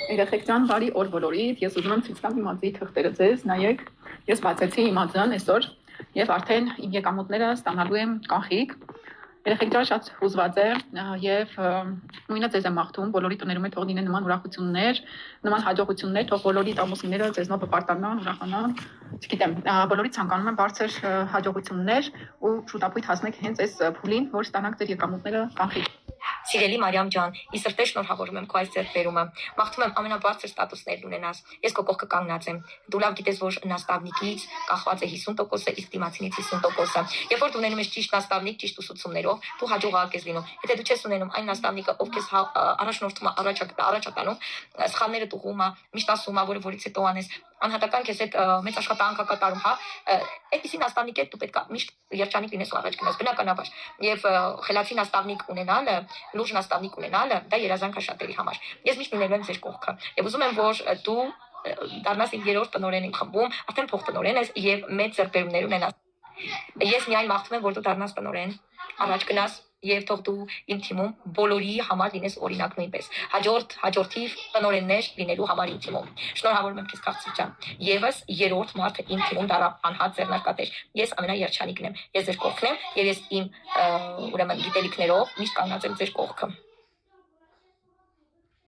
Երեխեք ջան, բարի օր բոլորիդ։ Ես ուզում եմ ցույց տամ իմ անձի թղթերը ձեզ, նայեք։ Ես բացեցի իմ անձն այսօր եւ արդեն իմ եկամուտները ստանալու եմ կանխիկ։ Երեխեք ջան, շատ հուզված եմ եւ նույնը ձեզ եմ մաղթում, բոլորի տներում է թող լինեն նման ուրախություններ, նման հաջողություններ, թող բոլորի ամուսինները ձեզնով հպարտանան, ուրախանան։ Չգիտեմ, բոլորի ցանկանում եմ բարձր հաջողություններ ու շուտապույտ հասնեք հենց այս փուլին, որ ստանաք ձեր եկամուտները կանխիկ։ Սիրելի Մարիամ ջան, ի սրտե շնորհավորում եմ քո այս ձեռքբերումը։ Մաղթում եմ ամենաբարձր ստատուսներն ունենաս։ Ես քո կողքը կանգնած եմ։ Դու լավ գիտես, որ նաստավնիկից կախված է 50%-ը, իսկ դիմացինից 50%-ը։ Երբ որ դու ունենում ես ճիշտ նաստավնիկ, ճիշտ ուսուցումներով, դու հաջողակ ես լինում։ Եթե դու չես ունենում այն նաստավնիկը, ով քեզ առաջնորդում է, առաջատանում, սխալները տուղում է, միշտ ասում է, որից հետո անես, անհատական քեզ հետ մեծ աշխատանք կատարում, հա, այդպիսի նաստավնիկ է դու պետք է միշտ երջանիկ լինես ու առաջ գնաս, բնականաբար։ Եվ խելացի նաստավնիկ ունենալը, լուրջ նաստավնիկ ունենալը, դա երազանք է շատերի համար։ Ես միշտ լինելու եմ ձեր կողքը եւ ուզում եմ, որ դու դառնաս իմ երրորդ տնօրեն իմ խմբում, արդեն փոխտնօրեն ես եւ մեծ ձեռքբերումներ ունենաս։ Ես միայն մաղթում եմ, որ դու դառնաս տնօրեն, առաջ գնաս եւ թող դու իմ թիմում բոլորի համար լինես օրինակ նույնպես։ Հաջորդիվ տնօրեններ լինելու համար իմ թիմում։ Շնորհավորում եմ քեզ քաղցր ջան։ Եվս երրորդ մարդը իմ թիմում դառա անհատ ձեռնարկատեր։ Ես ամենաերջանիկն եմ։ Ես ձեր կողքն եմ եւ ես իմ ուրեմն գիտելիքներով միշտ կանգնած եմ ձեր կողքը։